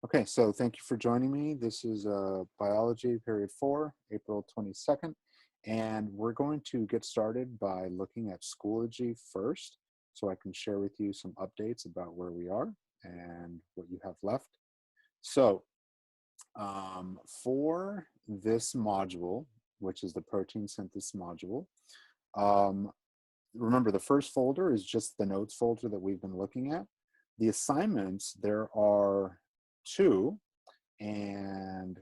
Okay, so thank you for joining me. This is Biology Period 4, April 22nd, and we're going to get started by looking at Schoology first, so I can share with you some updates about where we are and what you have left. So for this module, which is the protein synthesis module, um, remember the first folder is just the notes folder that we've been looking at. The assignments, there are two, and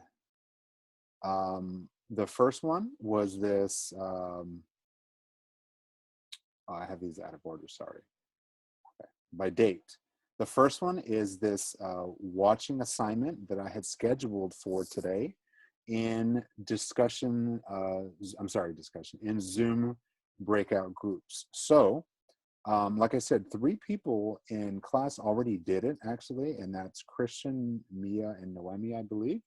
the first one was this, I have these out of order, sorry, by date. The first one is this watching assignment that I had scheduled for today in discussion, in Zoom breakout groups. So, like I said, 3 people in class already did it actually, and that's Christian, Mia, and Noemi, I believe.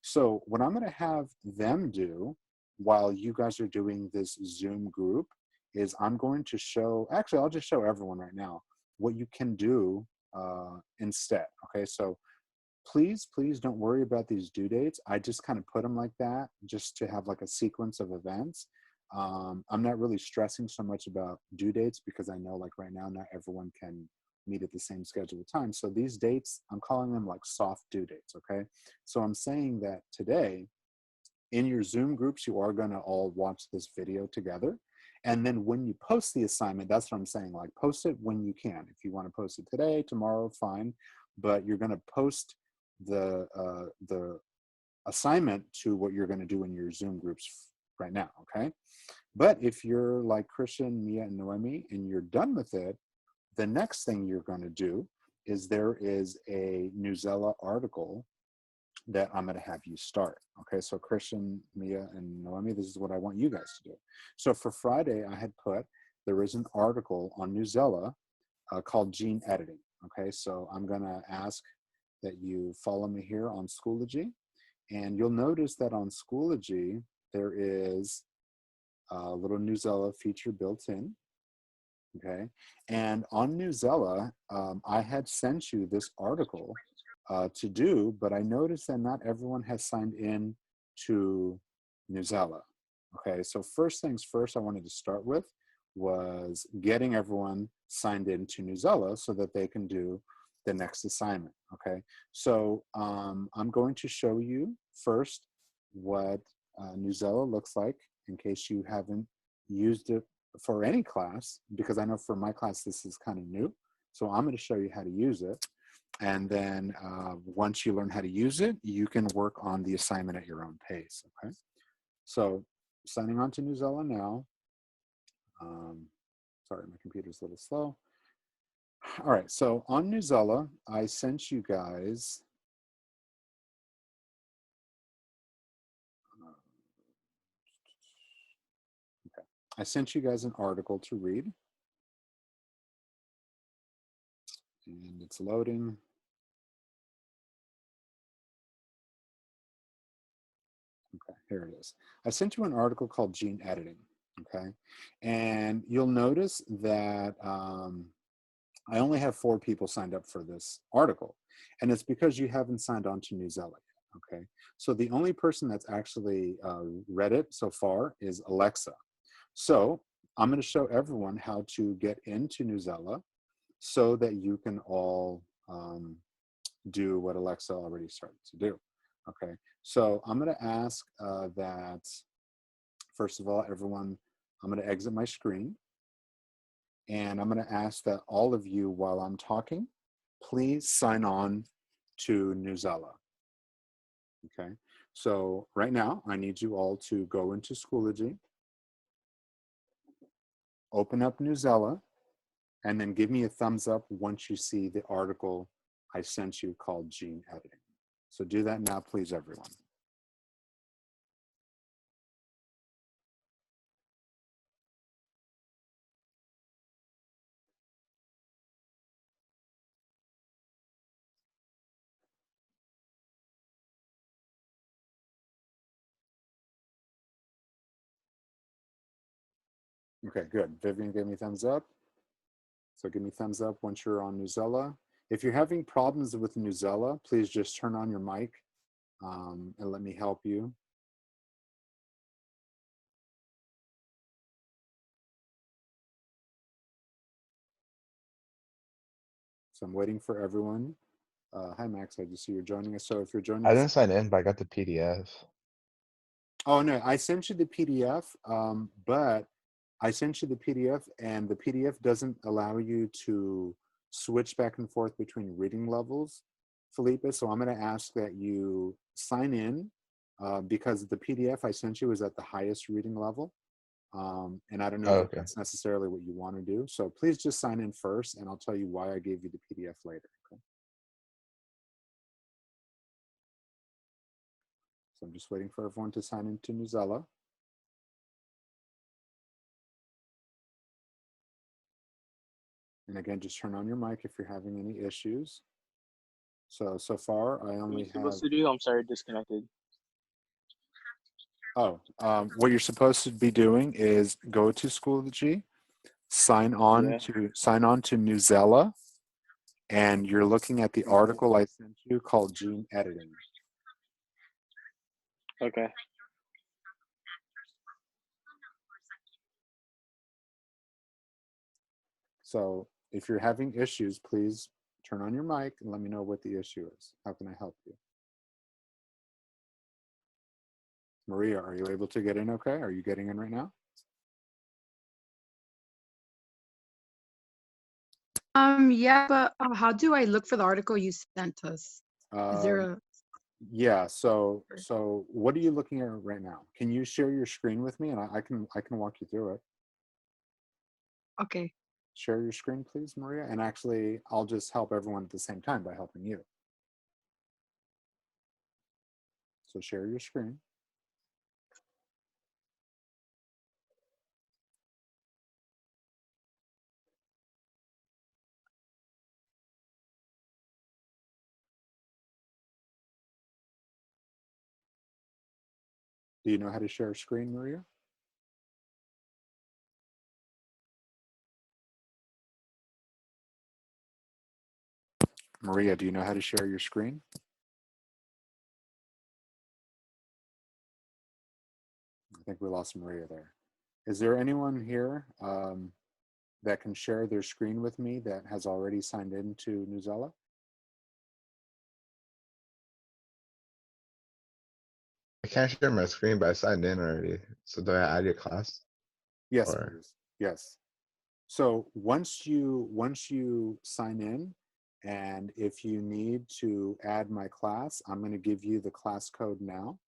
So what I'm gonna have them do while you guys are doing this Zoom group is I'm going to show, actually, I'll just show everyone right now what you can do instead, okay? So please don't worry about these due dates. I just kind of put them like that just to have like a sequence of events. I'm not really stressing so much about due dates because I know like right now not everyone can meet at the same scheduled time. So these dates, I'm calling them like soft due dates, okay? So I'm saying that today in your Zoom groups, you are gonna all watch this video together. And then when you post the assignment, that's what I'm saying, like post it when you can. If you wanna post it today, tomorrow, fine. But you're gonna post the assignment to what you're gonna do in your Zoom groups right now, okay? But if you're like Christian, Mia, and Noemi, and you're done with it, the next thing you're gonna do is there is a Newsela article that I'm going to have you start. Okay, so Christian, Mia, and Noemi, this is what I want you guys to do. So for Friday, I had put, there is an article on Newsela called Gene Editing. Okay, so I'm going to ask that you follow me here on Schoology. And you'll notice that on Schoology, there is a little Newsela feature built in. Okay, and on Newsela, I had sent you this article to do, but I noticed that not everyone has signed in to Newsela. Okay, so first things first I wanted to start with was getting everyone signed in to Newsela so that they can do the next assignment. Okay, so I'm going to show you first what Newsela looks like in case you haven't used it for any class, because I know for my class this is kind of new. So I'm going to show you how to use it. And then once you learn how to use it, you can work on the assignment at your own pace, okay? So signing on to Newsela now. Sorry, my computer's a little slow. All right, so on Newsela, I sent you guys, okay, I sent you guys an article to read, and it's loading. Okay, here it is. I sent you an article called Gene Editing, okay? And you'll notice that I only have 4 people signed up for this article. And it's because you haven't signed on to Newsela yet, okay? So the only person that's actually read it so far is Alexa. So I'm gonna show everyone how to get into Newsela so that you can all do what Alexa already started to do. Okay, so I'm going to ask that, first of all, everyone, I'm going to exit my screen, and I'm going to ask that all of you, while I'm talking, please sign on to Newsela. Okay, so right now, I need you all to go into Schoology, open up Newsela, and then give me a thumbs up once you see the article I sent you called Gene Editing. So do that now, please, everyone. Okay, good. Vivian gave me thumbs up. So give me thumbs up once you're on Newsela. If you're having problems with Newsela, please just turn on your mic and let me help you. So I'm waiting for everyone. Hi, Max. I just see you're joining us. So if you're joining I us, didn't sign in, but I got the PDF. oh no, I sent you the PDF, but I sent you the PDF, and the PDF doesn't allow you to switch back and forth between reading levels, Felipe. So I'm going to ask that you sign in because the PDF I sent you is at the highest reading level. And I don't know Oh, that okay. that's necessarily what you want to do. So please just sign in first, and I'll tell you why I gave you the PDF later. Okay? So I'm just waiting for everyone to sign into Newsela. And again, just turn on your mic if you're having any issues. So far, I What are you only supposed have, to do? I'm sorry, disconnected. what you're supposed to be doing is go to Schoology, sign on Yeah. to Newsela, and you're looking at the article I sent you called Gene Editing. Okay. So if you're having issues, please turn on your mic and let me know what the issue is. How can I help you? Maria, are you able to get in okay? Are you getting in right now? Yeah, but how do I look for the article you sent us? Is there a Yeah, so what are you looking at right now? Can you share your screen with me, and I can walk you through it. okay? Share your screen, please, Maria. And actually, I'll just help everyone at the same time by helping you. So share your screen. Do you know how to share a screen, Maria? Maria, do you know how to share your screen? I think we lost Maria there. Is there anyone here that can share their screen with me that has already signed into Newsela? I can't share my screen, but I signed in already. So do I add your class? Yes, Or please. Yes. So once you sign in, and if you need to add my class, I'm going to give you the class code now.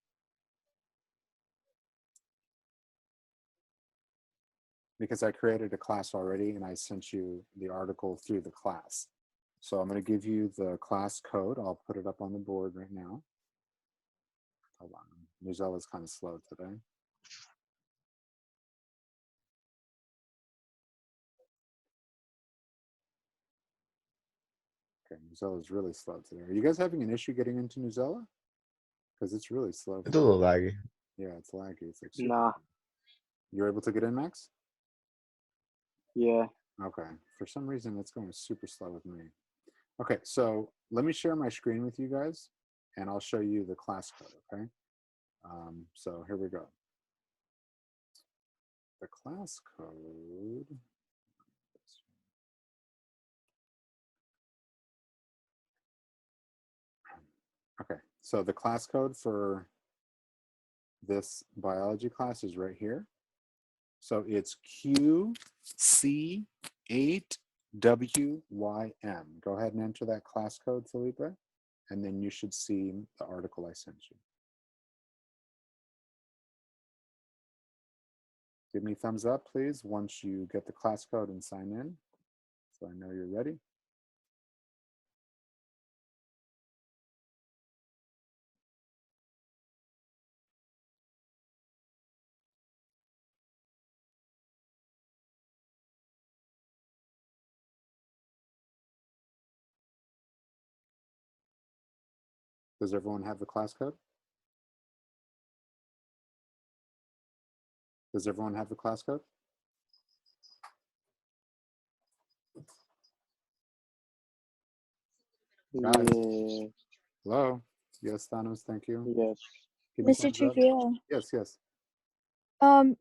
Because I created a class already and I sent you the article through the class. So I'm going to give you the class code. I'll put it up on the board right now. Hold on. Newsela is kind of slow today. Okay, Newsela is really slow today. Are you guys having an issue getting into Newsela? Because it's really slow. it's a little laggy. Yeah, it's laggy. It's like super. Nah. You're able to get in, Max? Yeah. Okay. For some reason, it's going super slow with me. Okay, so let me share my screen with you guys, and I'll show you the class code, okay? So here we go. The class code. Okay, so the class code for this biology class is right here. So it's QC8WYM. Go ahead and enter that class code, Felipe, and then you should see the article I sent you. Give me a thumbs up, please, once you get the class code and sign in, so I know you're ready. Does everyone have the class code? Does everyone have the class code? Guys. Yeah. Hello. Yes, Thanos, thank you. Yes. Give me Mr. thumbs up. Trujillo, Yes, yes.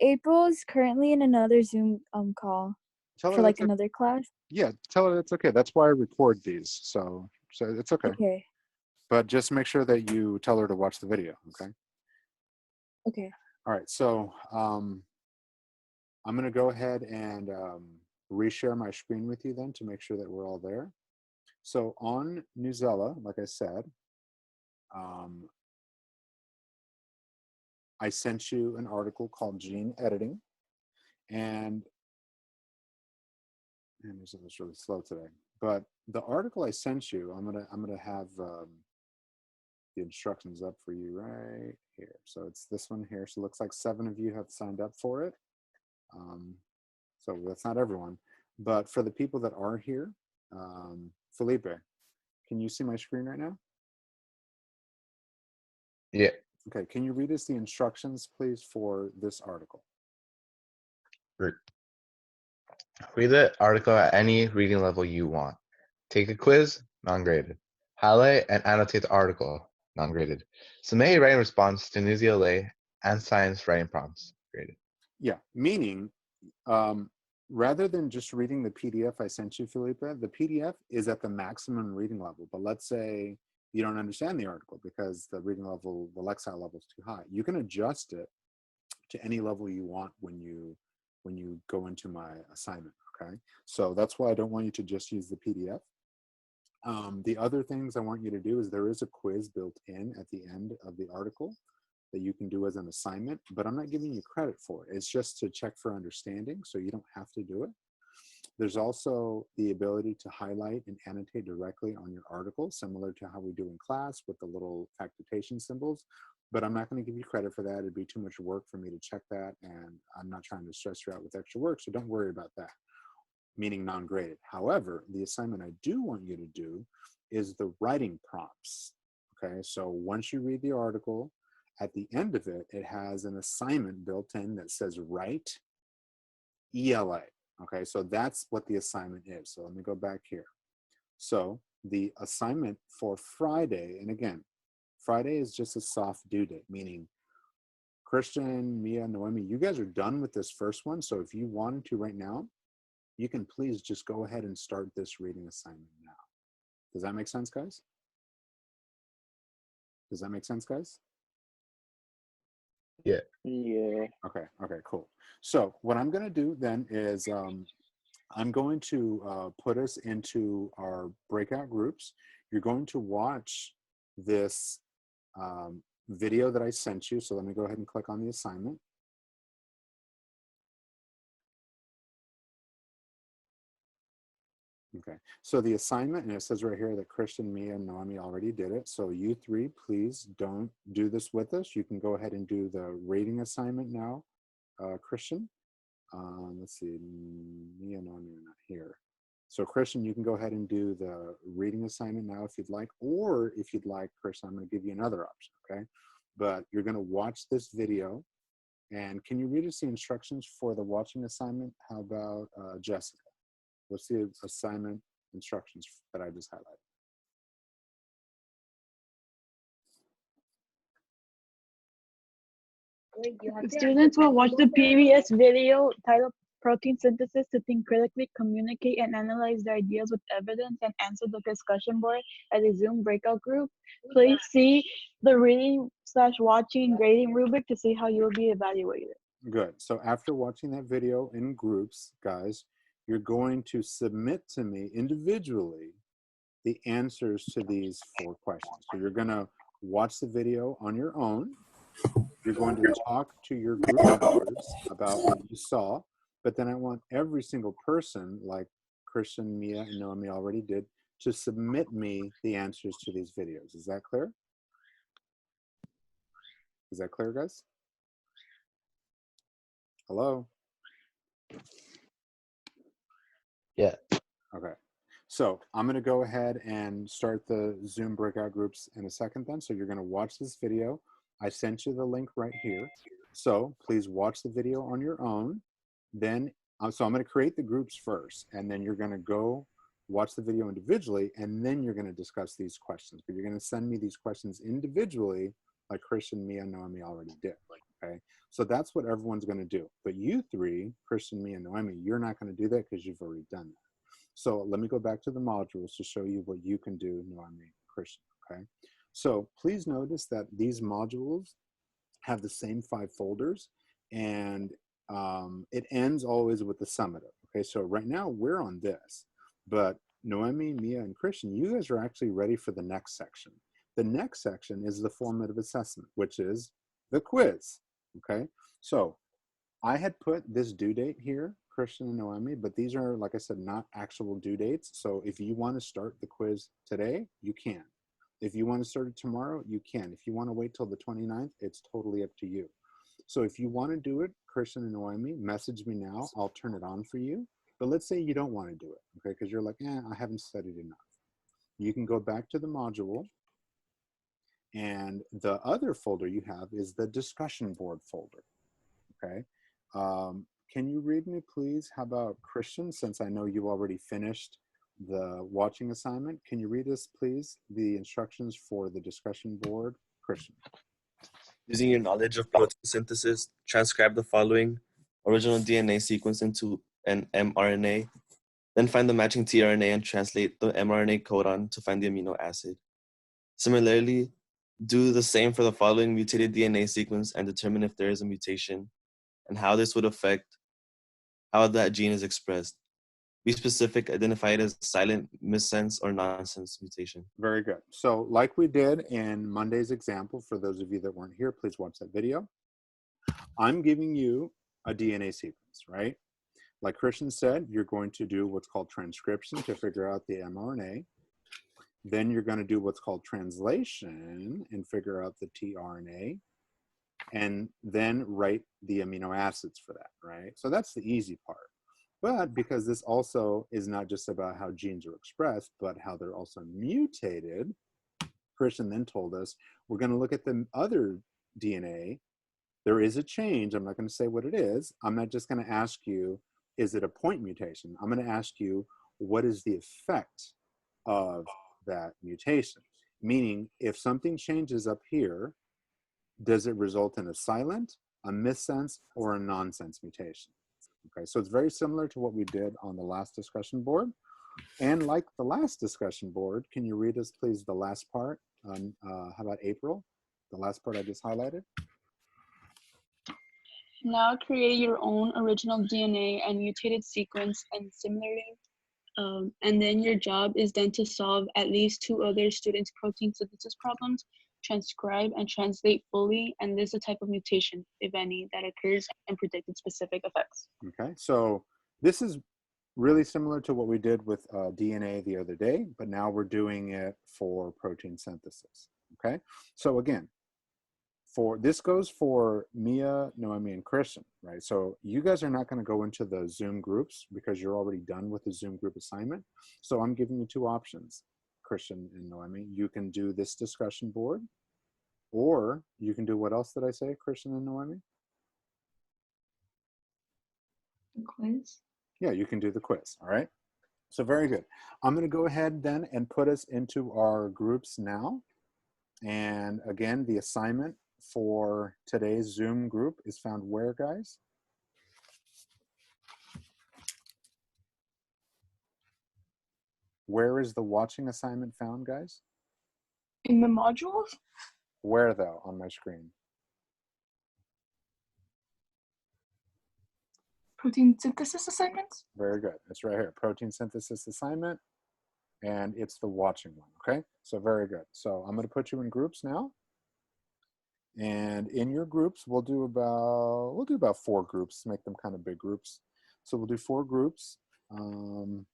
April is currently in another Zoom call Tell for her like that's okay. another class. Yeah, tell her that's okay. That's why I record these. So it's okay. Okay. But just make sure that you tell her to watch the video, okay? Okay. All right, so I'm gonna go ahead and reshare my screen with you then to make sure that we're all there. So on Newsela, like I said, I sent you an article called Gene Editing, and Newsela's really slow today. But the article I sent you, I'm gonna have the instructions up for you right here. So it's this one here. So it looks like 7 of you have signed up for it. So that's not everyone, but for the people that are here, Felipe, can you see my screen right now? Yeah. Okay, can you read us the instructions, please, for this article? Read the article at any reading level you want. Take a quiz, non-graded. Highlight and annotate the article, non-graded. Submit a writing response to Newsela and science writing prompts, graded. Yeah, meaning rather than just reading the PDF I sent you, Felipe, the PDF is at the maximum reading level. But let's say you don't understand the article because the reading level, the Lexile level is too high. You can adjust it to any level you want when you go into my assignment, okay? So that's why I don't want you to just use the PDF. The other things I want you to do is there is a quiz built in at the end of the article that you can do as an assignment, but I'm not giving you credit for it. It's just to check for understanding, so you don't have to do it. There's also the ability to highlight and annotate directly on your article, similar to how we do in class with the little factoritation symbols, but I'm not going to give you credit for that. It'd be too much work for me to check that, and I'm not trying to stress you out with extra work, so don't worry about that, meaning non-graded. However, the assignment I do want you to do is the writing prompts, okay? So once you read the article, at the end of it, it has an assignment built in that says write ELA. Okay, so that's what the assignment is. So let me go back here. So the assignment for Friday, and again, Friday is just a soft due date, meaning Christian, Mia, Noemi, you guys are done with this first one. So if you wanted to right now, you can please just go ahead and start this reading assignment now. Does that make sense, guys? Does that make sense, guys? Yeah. Yeah. Okay, cool. So what I'm going to do then is I'm going to put us into our breakout groups. You're going to watch this video that I sent you. So let me go ahead and click on the assignment. Okay, so the assignment, and it says right here that Christian, Mia, and Naomi already did it. So you three, please don't do this with us. You can go ahead and do the rating assignment now, Christian. Let's see, Mia and Naomi are not here. So Christian, you can go ahead and do the reading assignment now if you'd like, or if you'd like, Christian, I'm going to give you another option, okay? But you're going to watch this video, and can you read us the instructions for the watching assignment? How about Jessica? What's the assignment instructions that I just highlighted? Students will watch the PBS video titled Protein Synthesis to think critically, communicate, and analyze their ideas with evidence and answer the discussion board at a Zoom breakout group. Please see the reading/watching grading rubric to see how you will be evaluated. Good. So after watching that video in groups, guys, you're going to submit to me individually the answers to these 4 questions. So you're going to watch the video on your own. You're going to talk to your group members about what you saw, but then I want every single person, like Christian, Mia, and Naomi already did, to submit me the answers to these videos. Is that clear? Is that clear, guys? Hello? Yeah. Okay. So I'm going to go ahead and start the Zoom breakout groups in a second then. So you're going to watch this video. I sent you the link right here. So please watch the video on your own. Then, so I'm going to create the groups first, and then you're going to go watch the video individually, and then you're going to discuss these questions. But you're going to send me these questions individually, like Christian, Mia, Noemi already did. Okay, so that's what everyone's going to do. But you three, Christian, Mia, Noemi, you're not going to do that because you've already done that. So let me go back to the modules to show you what you can do, Noemi, Christian. Okay, so please notice that these modules have the same 5 folders, and it ends always with the summative. Okay, so right now we're on this, but Noemi, Mia, and Christian, you guys are actually ready for the next section. The next section is the formative assessment, which is the quiz. Okay, so I had put this due date here, Christian and Noemi, but these are, like I said, not actual due dates. So if you want to start the quiz today, you can. If you want to start it tomorrow, you can. If you want to wait till the 29th, it's totally up to you. So if you want to do it, Christian and Noemi, message me now. I'll turn it on for you. But let's say you don't want to do it, okay? Because you're like, I haven't studied enough. You can go back to the module, and the other folder you have is the discussion board folder, okay? Can you read me, please? How about Christian, since I know you already finished the watching assignment? Can you read us, please, the instructions for the discussion board? Christian. Using your knowledge of protein synthesis, transcribe the following original DNA sequence into an mRNA, then find the matching tRNA and translate the mRNA codon to find the amino acid. Similarly, do the same for the following mutated DNA sequence and determine if there is a mutation and how this would affect how that gene is expressed. Be specific, identify it as silent, missense, or nonsense mutation. Very good. So like we did in Monday's example, for those of you that weren't here, please watch that video. I'm giving you a DNA sequence, right? Like Christian said, you're going to do what's called transcription to figure out the mRNA. Then you're going to do what's called translation and figure out the tRNA, and then write the amino acids for that, right? So that's the easy part. But because this also is not just about how genes are expressed, but how they're also mutated, Christian then told us, we're going to look at the other DNA. There is a change. I'm not going to say what it is. I'm not just going to ask you, is it a point mutation? I'm going to ask you, what is the effect of that mutation? Meaning, if something changes up here, does it result in a silent, a missense, or a nonsense mutation? Okay, so it's very similar to what we did on the last discussion board. And like the last discussion board, can you read us, please, the last part? How about April? The last part I just highlighted. Now create your own original DNA and mutated sequence, and similarly, and then your job is then to solve at least 2 other students' protein synthesis problems, transcribe and translate fully, and list the type of mutation, if any, that occurs and predicted specific effects. Okay, so this is really similar to what we did with DNA the other day, but now we're doing it for protein synthesis. Okay, so again, this goes for Mia, Noemi, and Christian, right? So you guys are not going to go into the Zoom groups because you're already done with the Zoom group assignment. So I'm giving you 2 options, Christian and Noemi. You can do this discussion board, or you can do, what else did I say, Christian and Noemi? The quiz? Yeah, you can do the quiz, all right? So very good. I'm going to go ahead then and put us into our groups now. And again, the assignment for today's Zoom group is found where, guys? Where is the watching assignment found, guys? In the modules? Where, though, on my screen? Protein synthesis assignments? Very good. It's right here, protein synthesis assignment, and it's the watching one, okay? So very good. So I'm going to put you in groups now. And in your groups, we'll do about 4 groups, make them kind of big groups. So we'll do 4 groups. Hold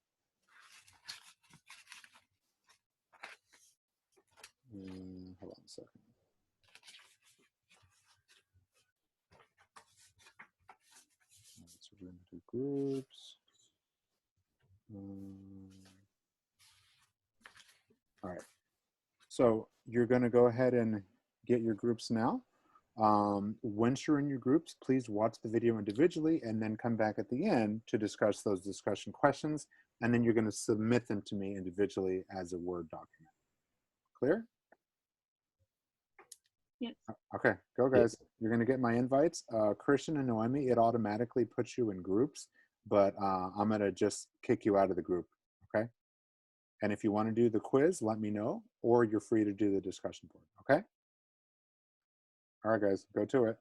on a second. So we're going to do groups. All right. So you're going to go ahead and get your groups now. Once you're in your groups, please watch the video individually and then come back at the end to discuss those discussion questions and then you're going to submit them to me individually as a Word document. Clear? Yes. Okay, go guys. You're going to get my invites. Christian and Noemi, it automatically puts you in groups, but I'm going to just kick you out of the group, okay? And if you want to do the quiz, let me know, or you're free to do the discussion board, okay? All right, guys, go to it.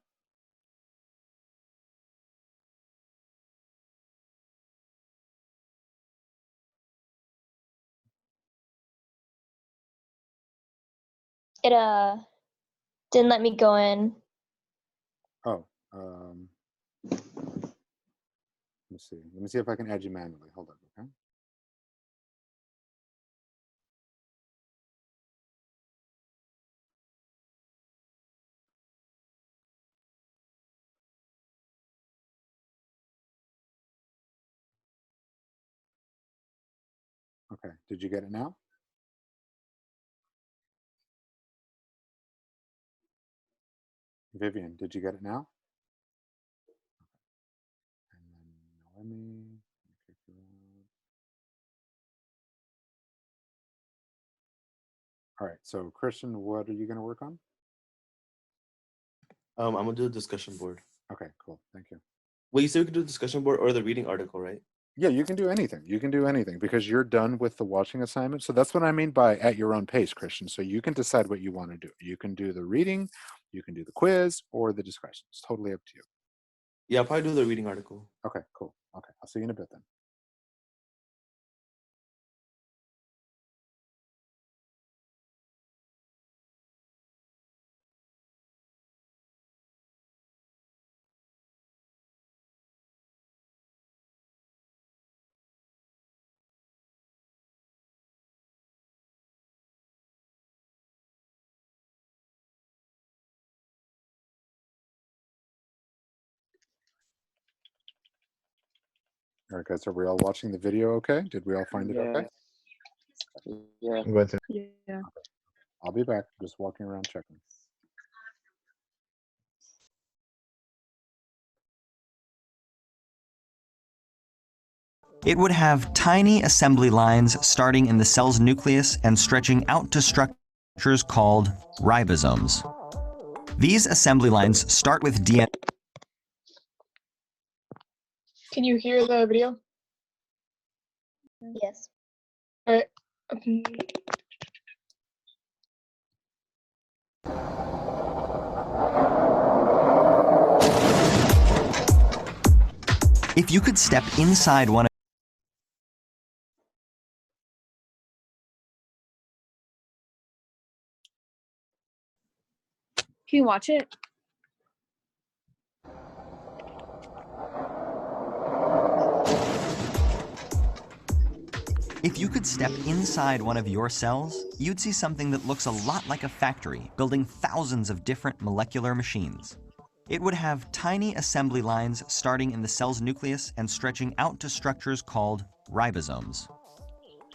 It didn't let me go in. Oh, let me see. Let me see if I can add you manually. Hold on, okay? Okay, did you get it now? Vivian, did you get it now? And then Noemi, kick you out. All right, so Christian, what are you going to work on? I'm gonna do the discussion board. Okay, cool, thank you. Well, you said we could do the discussion board or the reading article, right? Yeah, you can do anything. You can do anything because you're done with the watching assignment. So that's what I mean by at your own pace, Christian. So you can decide what you want to do. You can do the reading, you can do the quiz, or the discussion. It's totally up to you. Yeah, I'll probably do the reading article. Okay, cool. Okay, I'll see you in a bit then. All right, guys, are we all watching the video okay? Did we all find it okay? Yeah. I'm going to Yeah. I'll be back. Just walking around checking. It would have tiny assembly lines starting in the cell's nucleus and stretching out to structures called ribosomes. These assembly lines start with DNA. Can you hear the video? Yes. All right. If you could step inside one of Can you watch it? If you could step inside one of your cells, you'd see something that looks a lot like a factory, building thousands of different molecular machines. It would have tiny assembly lines starting in the cell's nucleus and stretching out to structures called ribosomes.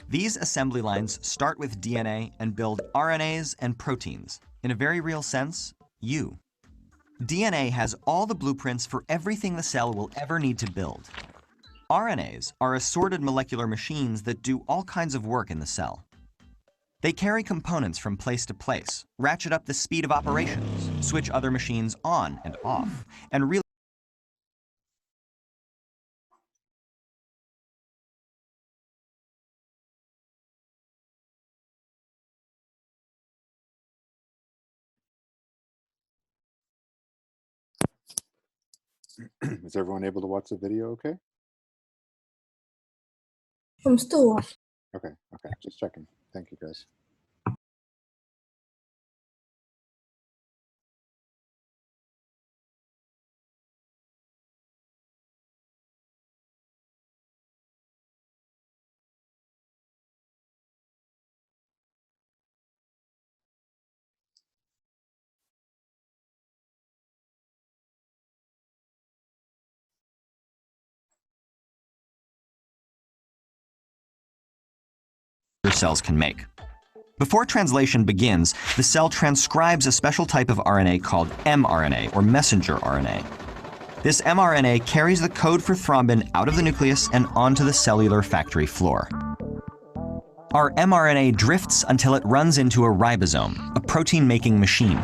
These assembly lines start with DNA and build RNAs and proteins. In a very real sense, you. DNA has all the blueprints for everything the cell will ever need to build. RNAs are assorted molecular machines that do all kinds of work in the cell. They carry components from place to place, ratchet up the speed of operations, switch other machines on and off, and really Is everyone able to watch the video okay? I'm still watching. Okay, just checking. Thank you, guys. your cells can make. Before translation begins, the cell transcribes a special type of RNA called mRNA, or messenger RNA. This mRNA carries the code for thrombin out of the nucleus and onto the cellular factory floor. Our mRNA drifts until it runs into a ribosome, a protein-making machine.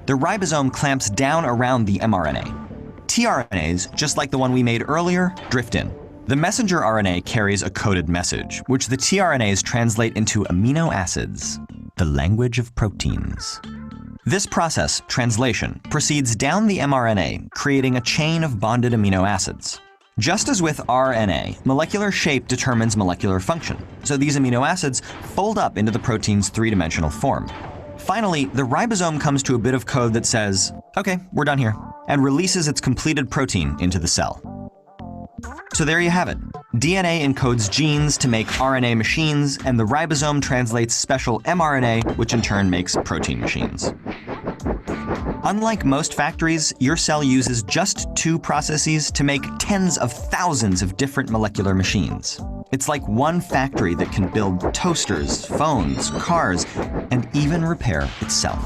The ribosome clamps down around the mRNA. tRNAs, just like the one we made earlier, drift in. The messenger RNA carries a coded message, which the tRNAs translate into amino acids, the language of proteins. This process, translation, proceeds down the mRNA, creating a chain of bonded amino acids. Just as with RNA, molecular shape determines molecular function, so these amino acids fold up into the protein's three-dimensional form. Finally, the ribosome comes to a bit of code that says, "Okay, we're done here," and releases its completed protein into the cell. So there you have it. DNA encodes genes to make RNA machines, and the ribosome translates special mRNA, which in turn makes protein machines. Unlike most factories, your cell uses just 2 processes to make tens of thousands of different molecular machines. It's like one factory that can build toasters, phones, cars, and even repair itself.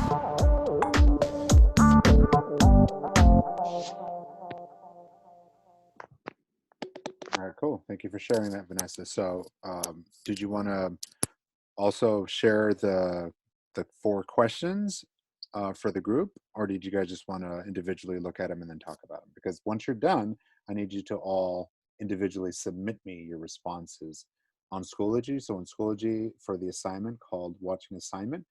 All right, cool. Thank you for sharing that, Vanessa. So did you want to also share the 4 questions for the group, or did you guys just want to individually look at them and then talk about them? Because once you're done, I need you to all individually submit me your responses on Schoology. So on Schoology, for the assignment called Watching Assignment,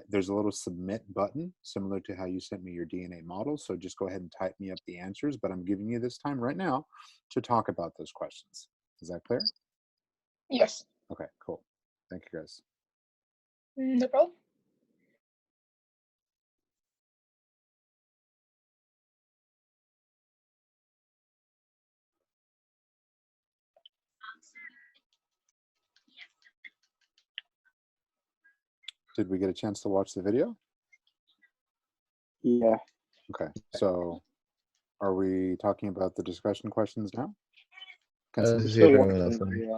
there's a little submit button similar to how you sent me your DNA model. So just go ahead and type me up the answers, but I'm giving you this time right now to talk about those questions. Is that clear? Yes. Okay, cool. Thank you, guys. No problem. Did we get a chance to watch the video? Yeah. Okay, so are we talking about the discussion questions now? Can This some- is Still everyone else. watching, yeah.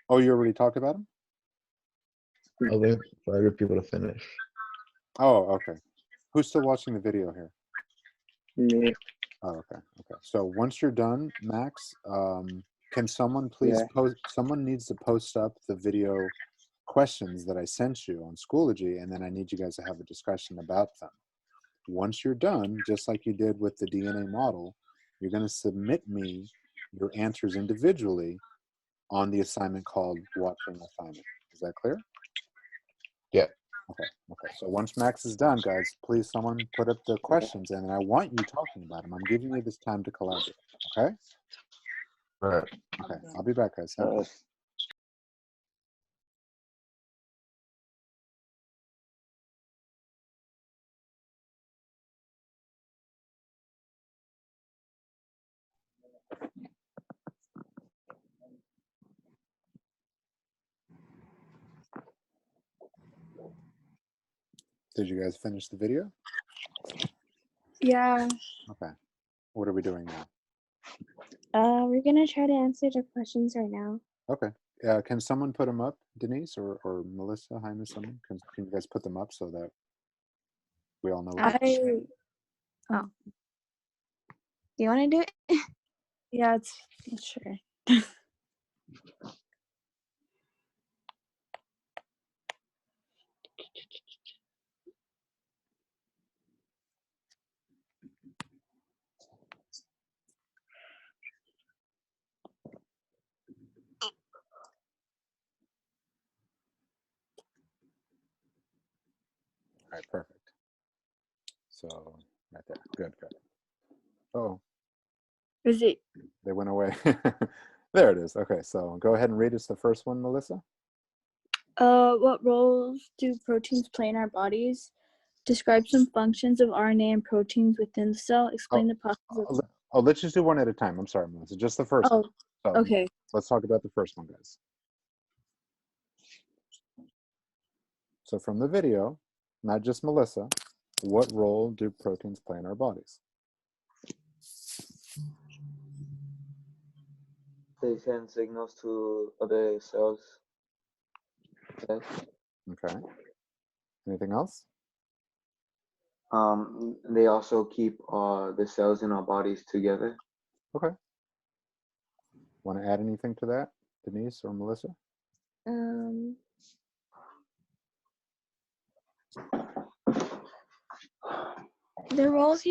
Oh, you already talked about them? I'll wait for other people to finish. Oh, okay. Who's still watching the video here? Me. Oh, okay. Okay. So once you're done, Max, can someone please Yeah. post? Someone needs to post up the video questions that I sent you on Schoology, and then I need you guys to have a discussion about them. Once you're done, just like you did with the DNA model, you're going to submit me your answers individually on the assignment called Watching Assignment. Is that clear? Yeah. Okay. Okay. So once Max is done, guys, please someone put up the questions, and I want you talking about them. I'm giving you this time to collaborate. Okay. All right. Okay. I'll be back, guys. Have fun. Did you guys finish the video? Yeah. Okay. What are we doing now? We're gonna try to answer the questions right now. Okay. Can someone put them up, Denise or Melissa? Hi, Miss Someone. Can you guys put them up so that we all know? Oh. You want to do it? Yeah, it's sure. All right, perfect. So right there. Good, good. Oh, Is it? they went away. There it is. Okay, so go ahead and read us the first one, Melissa. What roles do proteins play in our bodies? Describe some functions of RNA and proteins within the cell. Explain the process of. Oh, let's just do one at a time. I'm sorry, Melissa. Just the first one. So Okay. let's talk about the first one, guys. So from the video, not just Melissa, what role do proteins play in our bodies? They send signals to other cells. Yes. Okay. Anything else? They also keep the cells in our bodies together. Okay. Want to add anything to that, Denise or Melissa? The roles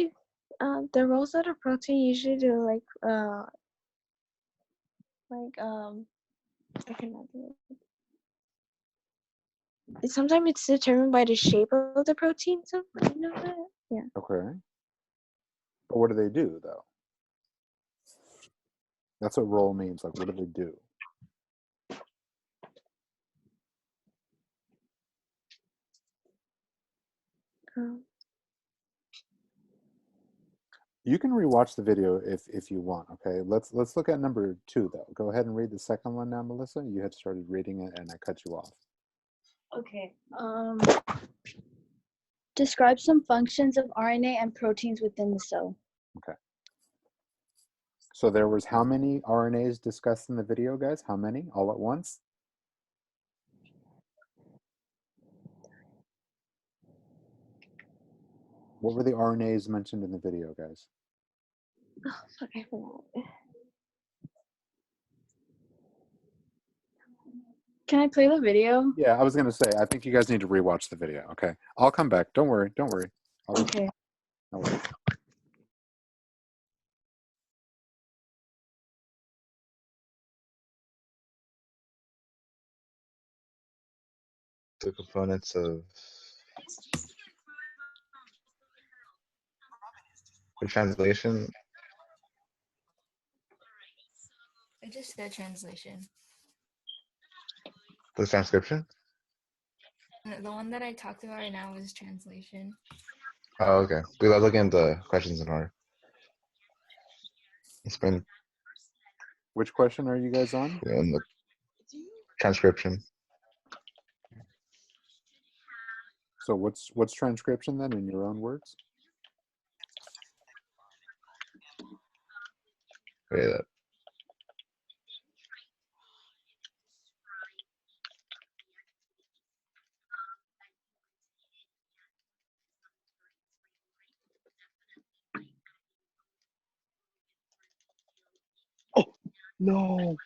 that a protein usually do, I cannot do it. Sometimes it's determined by the shape of the protein. So you know that? Yeah. Okay. But what do they do, though? That's what role means. Like, what do they do? You can rewatch the video if you want. Okay. Let's look at number 2 though. Go ahead and read the second one now, Melissa. You had started reading it and I cut you off. Okay. Describe some functions of RNA and proteins within the cell. Okay. So there was how many RNAs discussed in the video, guys? How many? All at once? What were the RNAs mentioned in the video, guys? Oh, fuck, I forgot. Can I play the video? Yeah, I was going to say, I think you guys need to rewatch the video. Okay. I'll come back. Don't worry. Don't worry. Okay. No worries. The components of the translation. I just said translation. The transcription. The one that I talked about right now was translation. Oh, okay. Because I was looking at the questions in order. Explain. Which question are you guys on? In the transcription. So what's transcription then in your own words? Yeah. Oh no.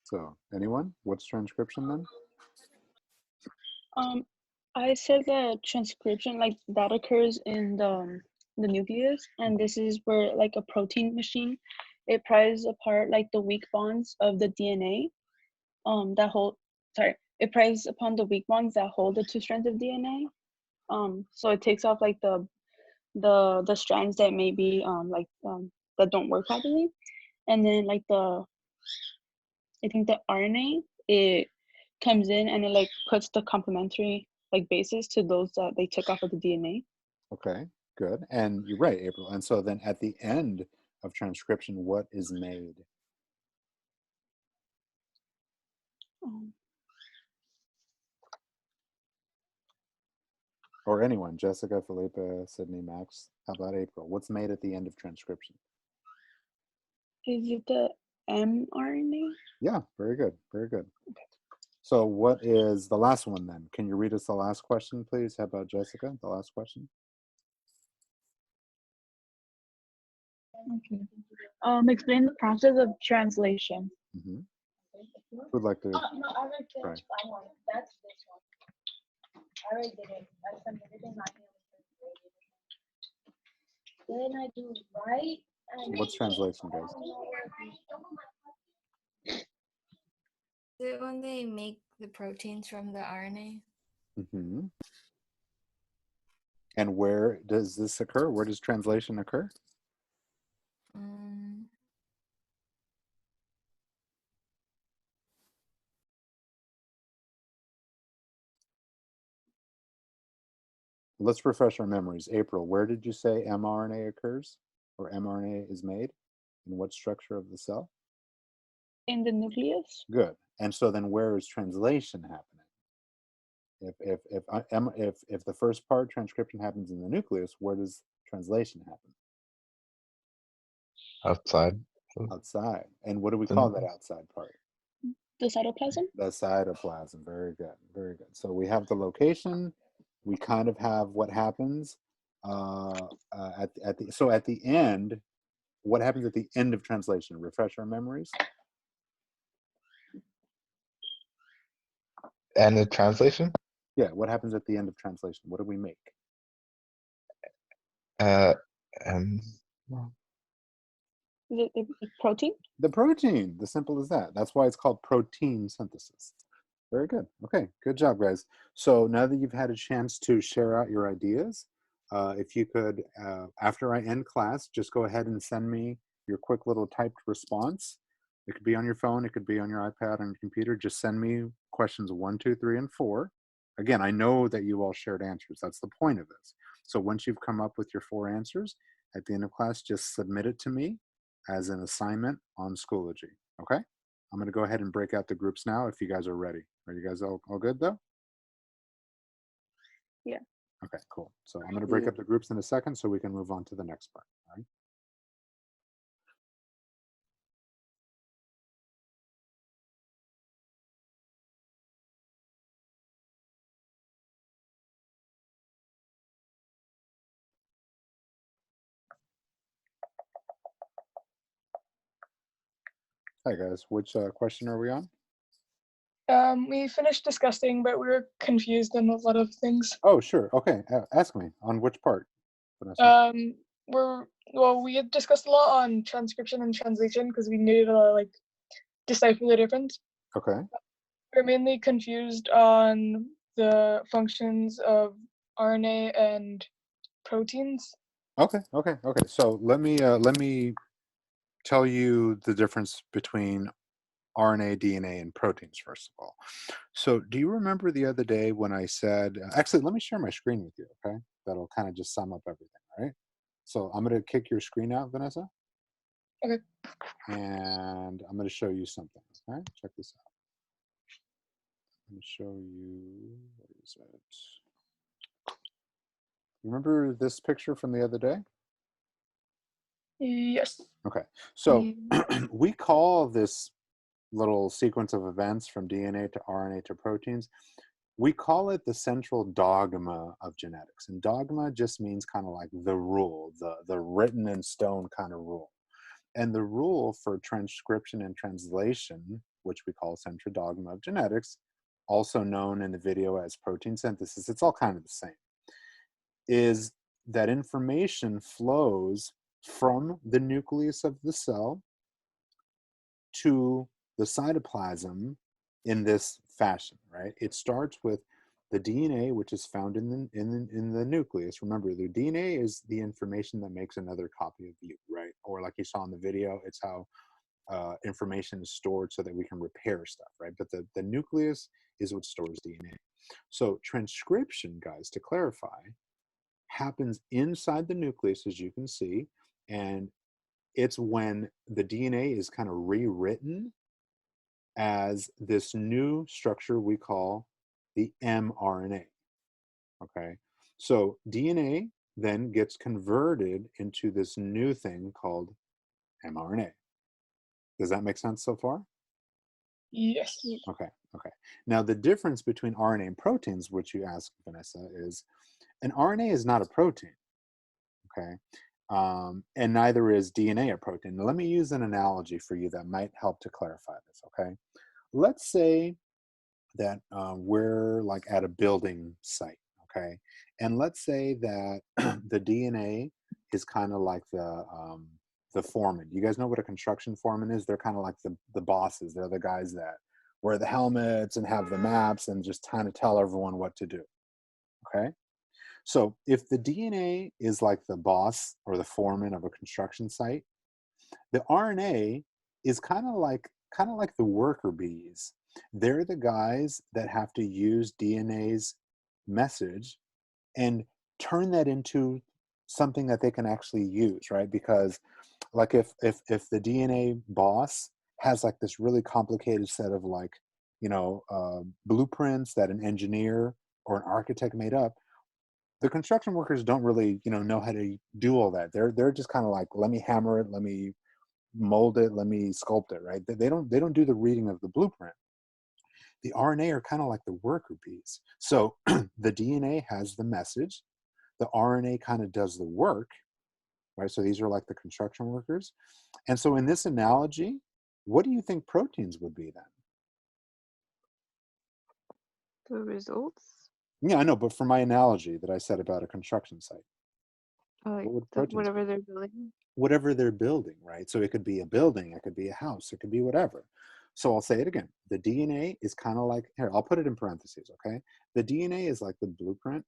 So anyone? What's transcription then? I said that transcription, like that occurs in the nucleus, and this is where like a protein machine, it pries apart like the weak bonds of the DNA, it pries upon the weak bonds that hold the 2 strands of DNA. So it takes off like the strands that maybe that don't work properly, and then like I think the RNA, it comes in and it like puts the complementary like bases to those that they took off of the DNA. Okay, good. And you're right, April. And so then at the end of transcription, what is made? Or anyone, Jessica, Felipe, Sydney, Max. How about April? What's made at the end of transcription? Is it the mRNA? Yeah, very good, very good. So what is the last one then? Can you read us the last question, please? How about Jessica, the last question? Okay. Explain the process of translation. Mm-hmm. Who'd like to No, I already did. try? That's this one. I already did it. I submitted it. Then I do right. And What's translation, guys? Is it when they make the proteins from the RNA? Mm-hmm. And where does this occur? Where does translation occur? Let's refresh our memories. April, where did you say mRNA occurs or mRNA is made? In what structure of the cell? In the nucleus. Good. And so then where is translation happening? If the first part, transcription, happens in the nucleus, where does translation happen? Outside. Outside. And what do we call that outside part? The cytoplasm? The cytoplasm. Very good. Very good. So we have the location. We kind of have what happens at the end. What happens at the end of translation? Refresh our memories. And the translation? Yeah. What happens at the end of translation? What do we make? Is it protein? The protein. The simple as that. That's why it's called protein synthesis. Very good. Okay, good job, guys. So now that you've had a chance to share out your ideas, if you could, after I end class, just go ahead and send me your quick little typed response. It could be on your phone, it could be on your iPad, on your computer. Just send me questions 1, 2, 3, and 4. Again, I know that you all shared answers. That's the point of this. So once you've come up with your 4 answers, at the end of class, just submit it to me as an assignment on Schoology, okay? I'm going to go ahead and break out the groups now if you guys are ready. Are you guys all good though? Yeah. Okay, cool. So I'm going to break up the groups in a second so we can move on to the next part. All right. Hi guys, which question are we on? We finished discussing, but we were confused on a lot of things. Oh, sure. Okay, ask me on which part, Vanessa? We had discussed a lot on transcription and translation because we needed to like decipher the difference. Okay. We're mainly confused on the functions of RNA and proteins. Okay. So let me tell you the difference between RNA, DNA, and proteins, first of all. So do you remember the other day when I said, actually, let me share my screen with you, okay? That'll kind of just sum up everything, all right? So I'm going to kick your screen out, Vanessa. Okay. And I'm going to show you something, all right? Check this out. I'm going to show you, what is it? Remember this picture from the other day? Yes. Okay, so we call this little sequence of events from DNA to RNA to proteins, we call it the central dogma of genetics. And dogma just means kind of like the rule, the written in stone kind of rule. And the rule for transcription and translation, which we call central dogma of genetics, also known in the video as protein synthesis, it's all kind of the same, is that information flows from the nucleus of the cell to the cytoplasm in this fashion, right? It starts with the DNA, which is found in the nucleus. Remember, the DNA is the information that makes another copy of you, right? Or like you saw in the video, it's how information is stored so that we can repair stuff, right? But the nucleus is what stores DNA. So transcription, guys, to clarify, happens inside the nucleus, as you can see, and it's when the DNA is kind of rewritten as this new structure we call the mRNA, okay? So DNA then gets converted into this new thing called mRNA. Does that make sense so far? Yes. Okay. Now the difference between RNA and proteins, which you asked, Vanessa, is an RNA is not a protein, okay? And neither is DNA a protein. Now, let me use an analogy for you that might help to clarify this, okay? Let's say that we're like at a building site, okay? And let's say that the DNA is kind of like the foreman. You guys know what a construction foreman is? They're kind of like the bosses. They're the guys that wear the helmets and have the maps and just kind of tell everyone what to do, okay? So if the DNA is like the boss or the foreman of a construction site, the RNA is kind of like the worker bees. They're the guys that have to use DNA's message and turn that into something that they can actually use, right? Because like if the DNA boss has like this really complicated set of like, blueprints that an engineer or an architect made up, the construction workers don't really, know how to do all that. They're just kind of like, let me hammer it, let me mold it, let me sculpt it, right? They don't do the reading of the blueprint. The RNA are kind of like the worker bees. So the DNA has the message, the RNA kind of does the work, right? So these are like the construction workers. And so in this analogy, what do you think proteins would be then? The results? Yeah, I know, but for my analogy that I said about a construction site, what would proteins be? Whatever they're building. Whatever they're building, right? So it could be a building, it could be a house, it could be whatever. So I'll say it again. The DNA is kind of like, here, I'll put it in parentheses, okay? The DNA is like the blueprint.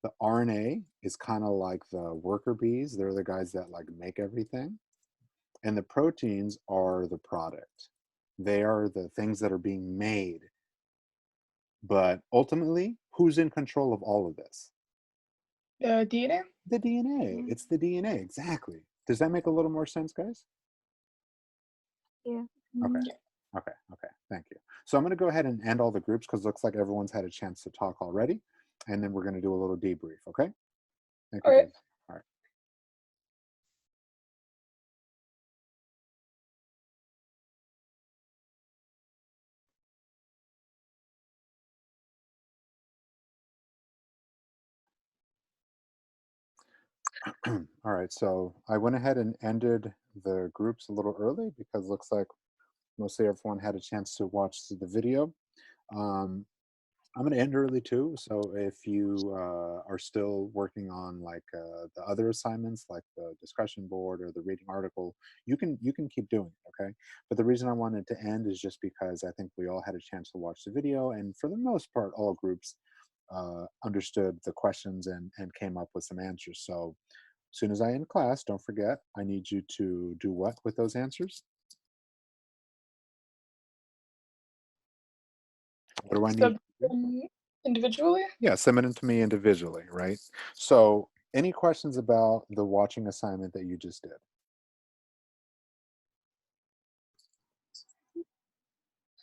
The RNA is kind of like the worker bees. They're the guys that like make everything. And the proteins are the product. They are the things that are being made. But ultimately, who's in control of all of this? The DNA? The DNA. It's the DNA, exactly. Does that make a little more sense, guys? Yeah. Okay. Okay. Okay. Thank you. So I'm going to go ahead and end all the groups because it looks like everyone's had a chance to talk already. And then we're going to do a little debrief. Okay. Thank you. All right. Guys. All right. All right. So I went ahead and ended the groups a little early because it looks like mostly everyone had a chance to watch the video. I'm going to end early too. So if you are still working on like the other assignments, like the discussion board or the reading article, you can keep doing it, okay? But the reason I wanted to end is just because I think we all had a chance to watch the video, and for the most part, all groups understood the questions and came up with some answers. So as soon as I end class, don't forget, I need you to do what with those answers? What do I need? Individually? Yeah, submit them to me individually, right? So any questions about the watching assignment that you just did?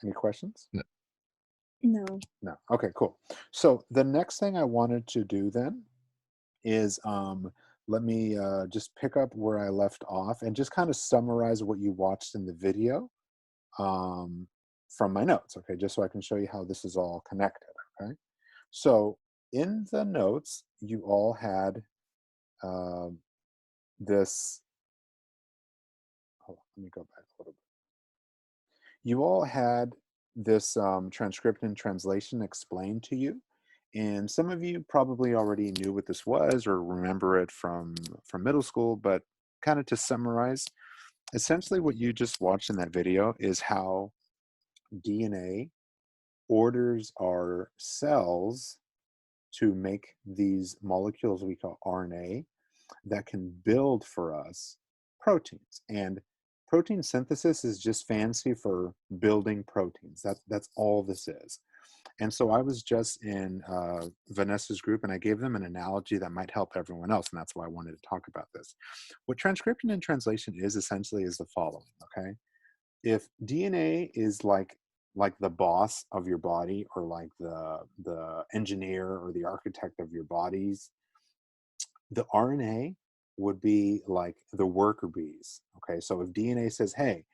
Any questions? No. No. No. Okay, cool. So the next thing I wanted to do then is let me just pick up where I left off and just kind of summarize what you watched in the video from my notes, okay, just so I can show you how this is all connected, okay? So in the notes, you all had this, hold on, let me go back a little bit. You all had this transcription translation explained to you, and some of you probably already knew what this was or remember it from middle school, but kind of to summarize, essentially what you just watched in that video is how DNA orders our cells to make these molecules we call RNA that can build for us proteins. And protein synthesis is just fancy for building proteins. That's all this is. And so I was just in Vanessa's group and I gave them an analogy that might help everyone else. And that's why I wanted to talk about this. What transcription and translation is essentially is the following, okay? If DNA is like the boss of your body or like the engineer or the architect of your bodies, the RNA would be like the worker bees, okay? So if DNA says, hey,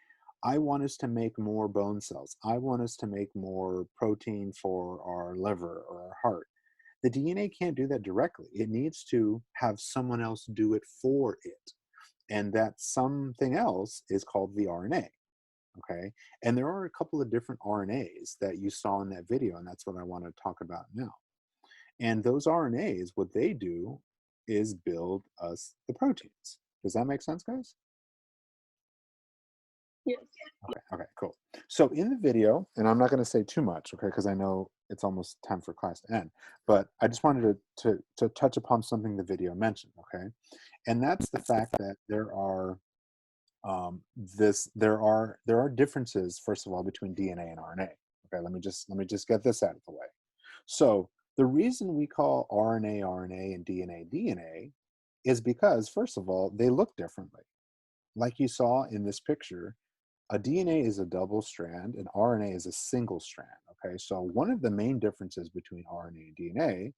I want us to make more bone cells, I want us to make more protein for our liver or our heart, the DNA can't do that directly. It needs to have someone else do it for it. And that something else is called the RNA, okay? And there are a couple of different RNAs that you saw in that video, and that's what I want to talk about now. And those RNAs, what they do is build us the proteins. Does that make sense, guys? Yes. Okay, cool. So in the video, and I'm not going to say too much, okay, because I know it's almost time for class to end, but I just wanted to touch upon something the video mentioned, okay? And that's the fact that there are differences, first of all, between DNA and RNA. Okay, let me just get this out of the way. So the reason we call RNA RNA and DNA DNA is because, first of all, they look differently. Like you saw in this picture, a DNA is a double strand and RNA is a single strand, okay? So one of the main differences between RNA and DNA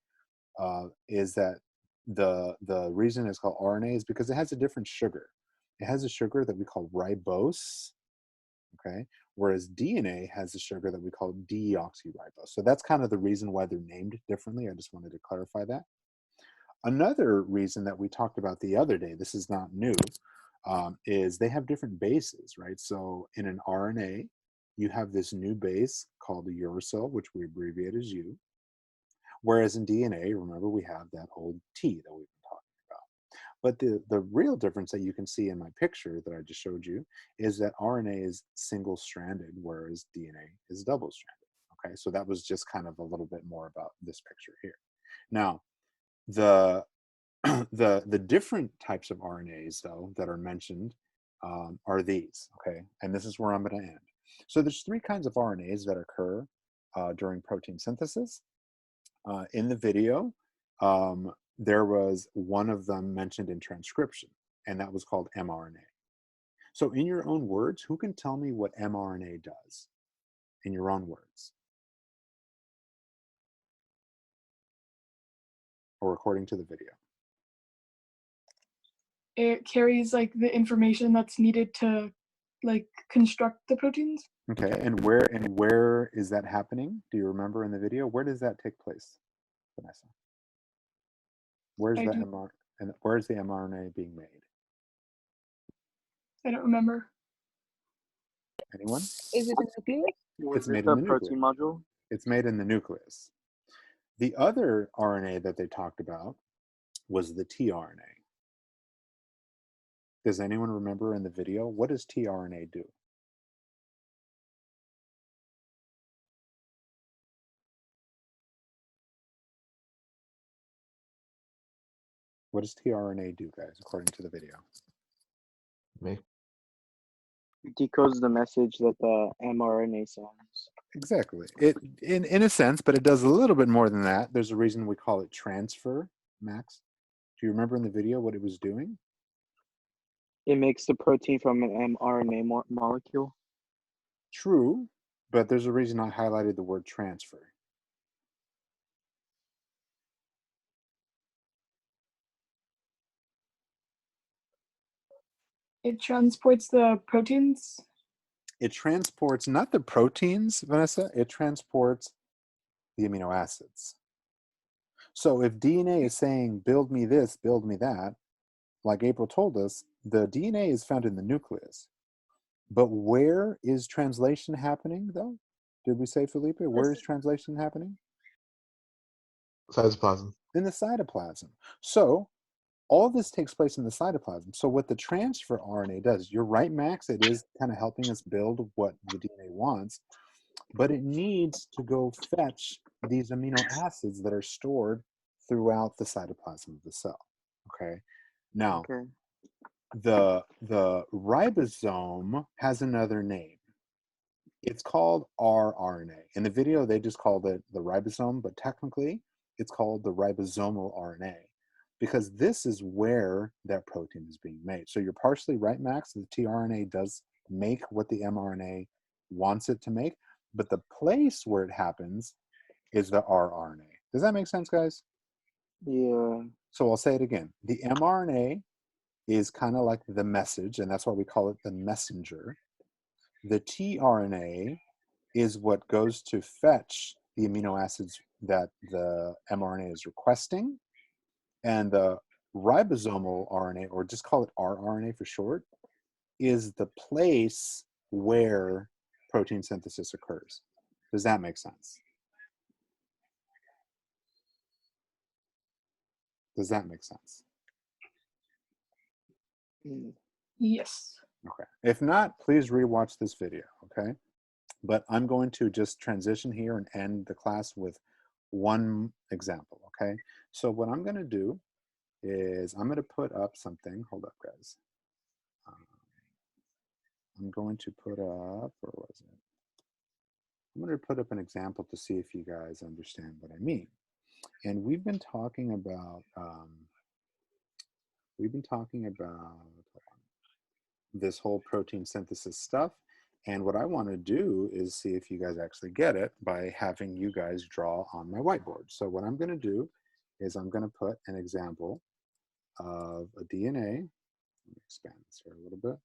is that the reason it's called RNA is because it has a different sugar. It has a sugar that we call ribose, okay? Whereas DNA has a sugar that we call deoxyribose. So that's kind of the reason why they're named differently. I just wanted to clarify that. Another reason that we talked about the other day, this is not new, is they have different bases, right? So in an RNA, you have this new base called the uracil, which we abbreviate as U. Whereas in DNA, remember, we have that old T that we've been talking about. But the real difference that you can see in my picture that I just showed you is that RNA is single-stranded, whereas DNA is double-stranded. Okay, so that was just kind of a little bit more about this picture here. Now, the different types of RNAs, though, that are mentioned are these, okay? And this is where I'm going to end. So there's three kinds of RNAs that occur during protein synthesis. In the video, there was one of them mentioned in transcription, and that was called mRNA. So in your own words, who can tell me what mRNA does in your own words? Or according to the video? It carries like the information that's needed to like construct the proteins. Okay, and where is that happening? Do you remember in the video? Where does that take place, Vanessa? Where's the mRNA and where's the mRNA being made? I don't remember. Anyone? Is it the nucleus? It's made in the protein module. It's made in the nucleus. The other RNA that they talked about was the tRNA. Does anyone remember in the video? What does tRNA do? What does tRNA do, guys, according to the video? Me. It decodes the message that the mRNA sends. Exactly. It in a sense, but it does a little bit more than that. There's a reason we call it transfer, Max. Do you remember in the video what it was doing? It makes the protein from an mRNA molecule. True, but there's a reason I highlighted the word transfer. It transports the proteins. It transports not the proteins, Vanessa, it transports the amino acids. So if DNA is saying, build me this, build me that, like April told us, the DNA is found in the nucleus. But where is translation happening, though? Did we say, Felipe? Where is translation happening? Cytoplasm. In the cytoplasm. So all this takes place in the cytoplasm. So what the transfer RNA does, you're right, Max, it is kind of helping us build what the DNA wants, but it needs to go fetch these amino acids that are stored throughout the cytoplasm of the cell. Okay. Now, the ribosome has another name. It's called rRNA. In the video, they just called it the ribosome, but technically, it's called the ribosomal RNA because this is where that protein is being made. So you're partially right, Max. The tRNA does make what the mRNA wants it to make, but the place where it happens is the rRNA. Does that make sense, guys? Yeah. So I'll say it again. The mRNA is kind of like the message, and that's why we call it the messenger. The tRNA is what goes to fetch the amino acids that the mRNA is requesting, and the ribosomal RNA, or just call it rRNA for short, is the place where protein synthesis occurs. Does that make sense? Does that make sense? Yes. Okay. If not, please rewatch this video, okay? But I'm going to just transition here and end the class with one example, okay? So what I'm going to do is I'm going to put up something. Hold up, guys. I'm going to put up, where was it? I'm going to put up an example to see if you guys understand what I mean. And we've been talking about this whole protein synthesis stuff. And what I want to do is see if you guys actually get it by having you guys draw on my whiteboard. So what I'm going to do is I'm going to put an example of a DNA. Let me expand this here a little bit.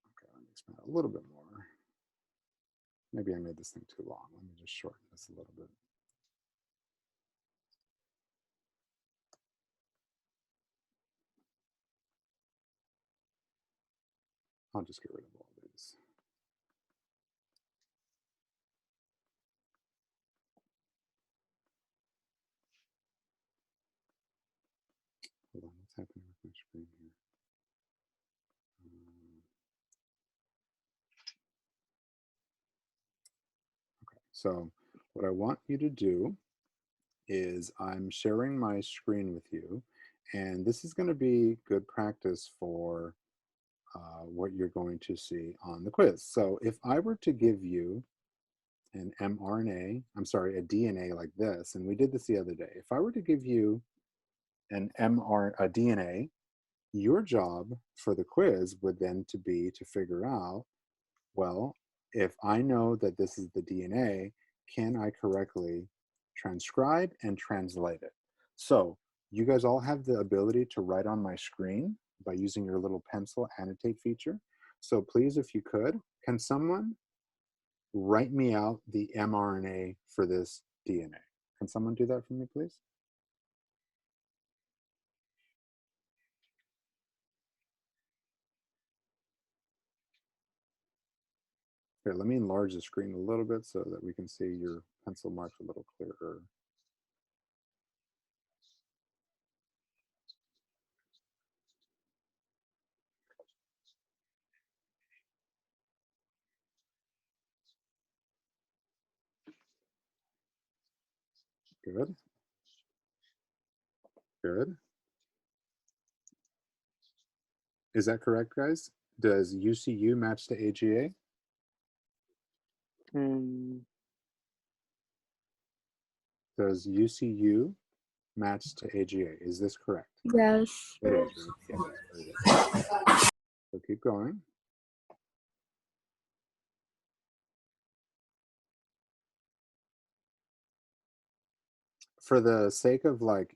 Okay, let me expand it a little bit more. Maybe I made this thing too long. Let me just shorten this a little bit. I'll just get rid of all these. Hold on, what's happening with my screen here? Okay, so what I want you to do is I'm sharing my screen with you, and this is going to be good practice for what you're going to see on the quiz. So if I were to give you an mRNA, I'm sorry, a DNA like this, and we did this the other day. If I were to give you a DNA, your job for the quiz would then be to figure out, well, if I know that this is the DNA, can I correctly transcribe and translate it? So you guys all have the ability to write on my screen by using your little pencil annotate feature. So please, if you could, can someone write me out the mRNA for this DNA? Can someone do that for me, please? Here, let me enlarge the screen a little bit so that we can see your pencil marks a little clearer. Good. Good. Is that correct, guys? Does UCU match to AGA? Does UCU match to AGA? Is this correct? Yes. It is. Right? It is. Very good. So keep going. For the sake of like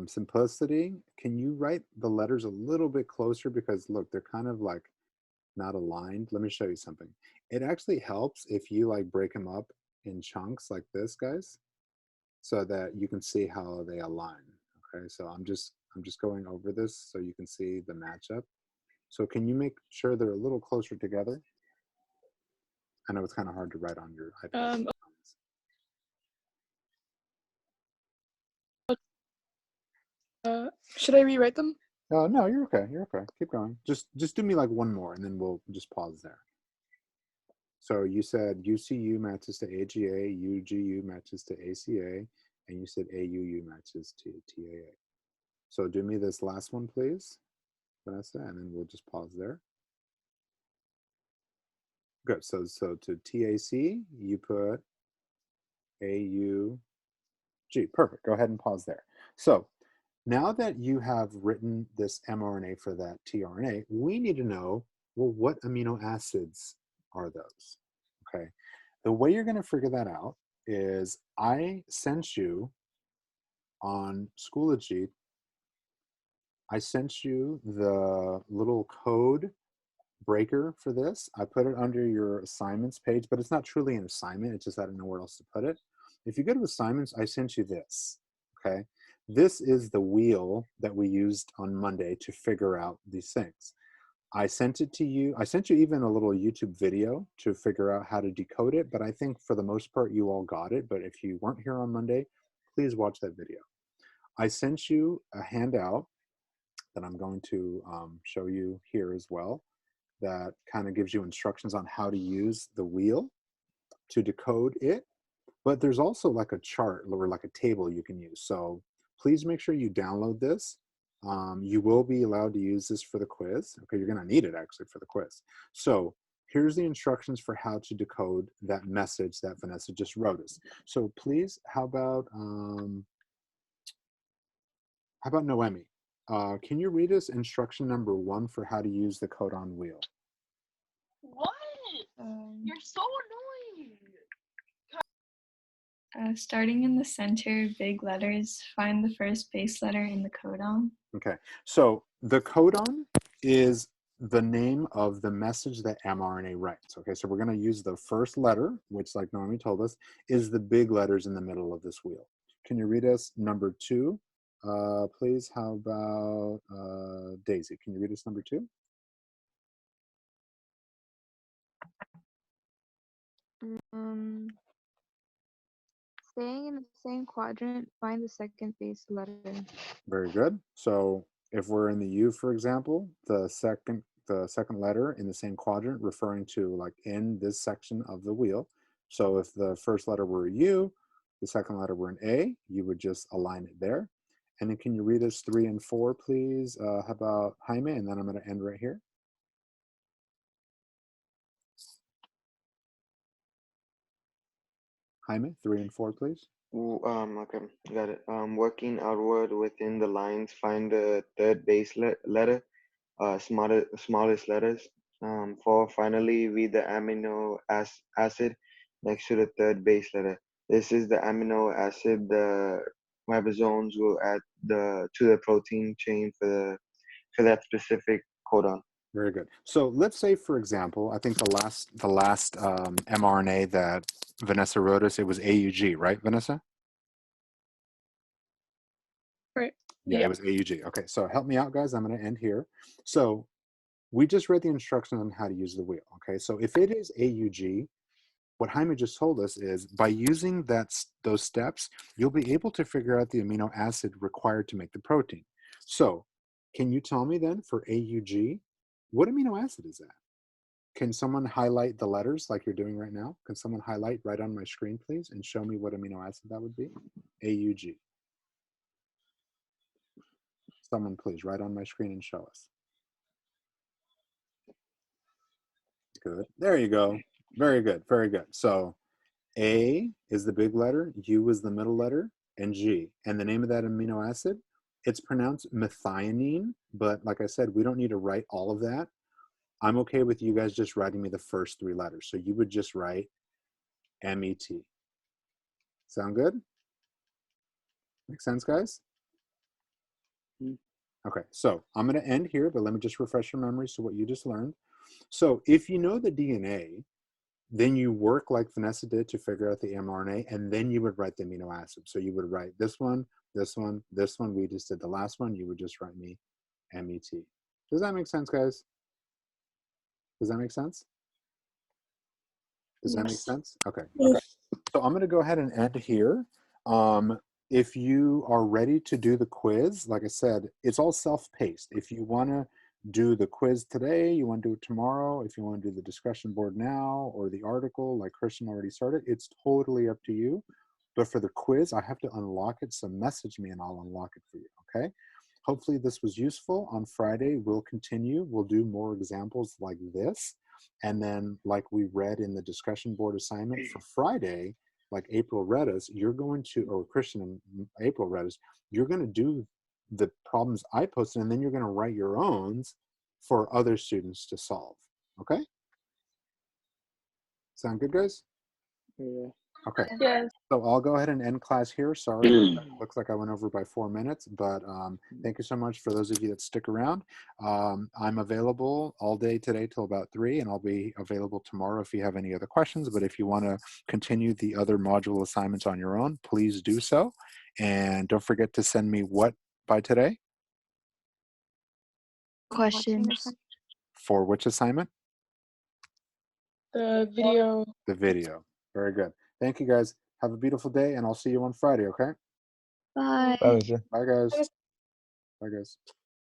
simplicity, can you write the letters a little bit closer? Because look, they're kind of like not aligned. Let me show you something. It actually helps if you like break them up in chunks like this, guys, so that you can see how they align. Okay, so I'm just going over this so you can see the matchup. So can you make sure they're a little closer together? I know it's kind of hard to write on your iPad. Should I rewrite them? No, you're okay. You're okay. Keep going. Just do me like one more, and then we'll just pause there. So you said UCU matches to AGA, UGU matches to ACA, and you said AUU matches to TAA. So do me this last one, please, Vanessa, and then we'll just pause there. Good. So to TAC, you put AUG. Perfect. Go ahead and pause there. So now that you have written this mRNA for that tRNA, we need to know, well, what amino acids are those? Okay. The way you're going to figure that out is I sent you on Schoology, I sent you the little code breaker for this. I put it under your assignments page, but it's not truly an assignment. It's just I don't know where else to put it. If you go to assignments, I sent you this, okay? This is the wheel that we used on Monday to figure out these things. I sent it to you. I sent you even a little YouTube video to figure out how to decode it, but I think for the most part, you all got it. But if you weren't here on Monday, please watch that video. I sent you a handout that I'm going to show you here as well, that kind of gives you instructions on how to use the wheel to decode it. But there's also like a chart or like a table you can use. So please make sure you download this. You will be allowed to use this for the quiz. Okay, you're gonna need it actually for the quiz. So here's the instructions for how to decode that message that Vanessa just wrote us. So please, how about Noemi? Can you read us instruction number 1 for how to use the codon wheel? What? You're so annoying. Starting in the center, big letters, find the first base letter in the codon. Okay, so the codon is the name of the message that mRNA writes. Okay, so we're going to use the first letter, which, like Naomi told us, is the big letters in the middle of this wheel. Can you read us number 2, please? How about Daisy? Can you read us number 2? Staying in the same quadrant, find the second base letter. Very good. So if we're in the U, for example, the second letter in the same quadrant, referring to like in this section of the wheel. So if the first letter were a U, the second letter were an A, you would just align it there. And then can you read us 3 and 4, please? How about Jaime? And then I'm going to end right here. Jaime, 3 and 4, please. Okay, got it. Working outward within the lines, find the third base letter, smallest letters. 4, finally, read the amino acid next to the third base letter. This is the amino acid the ribosomes will add to the protein chain for that specific codon. Very good. So let's say, for example, I think the last mRNA that Vanessa wrote us, it was AUG, right, Vanessa? Right. Yeah, it was AUG. Okay, so help me out, guys. I'm going to end here. So we just read the instructions on how to use the wheel. Okay, so if it is AUG, what Jaime just told us is by using those steps, you'll be able to figure out the amino acid required to make the protein. So can you tell me then for AUG, what amino acid is that? Can someone highlight the letters like you're doing right now? Can someone highlight right on my screen, please, and show me what amino acid that would be? AUG. Someone please, right on my screen and show us. Good. There you go. Very good. Very good. So A is the big letter, U is the middle letter, and G. And the name of that amino acid, it's pronounced methionine, but like I said, we don't need to write all of that. I'm okay with you guys just writing me the first 3 letters. So you would just write MET. Sound good? Make sense, guys? Okay, so I'm going to end here, but let me just refresh your memories to what you just learned. So if you know the DNA, then you work like Vanessa did to figure out the mRNA, and then you would write the amino acid. So you would write this one, this one, this one. We just did the last one. You would just write me MET. Does that make sense, guys? Does that make sense? Does that make sense? Okay. Okay. So I'm going to go ahead and end here. If you are ready to do the quiz, like I said, it's all self-paced. If you want to do the quiz today, you want to do it tomorrow, if you want to do the discussion board now or the article like Christian already started, it's totally up to you. But for the quiz, I have to unlock it, so message me and I'll unlock it for you, okay? Hopefully this was useful. On Friday, we'll continue. We'll do more examples like this. And then like we read in the discussion board assignment for Friday, like April read us, you're going to, or Christian and April read us, you're going to do the problems I posted, and then you're going to write your own for other students to solve. Okay? Sound good, guys? Yeah. Okay. Yes. So I'll go ahead and end class here. Sorry, looks like I went over by 4 minutes, but thank you so much for those of you that stick around. I'm available all day today till about 3, and I'll be available tomorrow if you have any other questions. But if you want to continue the other module assignments on your own, please do so. And don't forget to send me what by today? Questions. For which assignment? The video. The video. Very good. Thank you, guys. Have a beautiful day, and I'll see you on Friday, okay? Bye. Bye, Mr. Bye, guys. Bye, guys.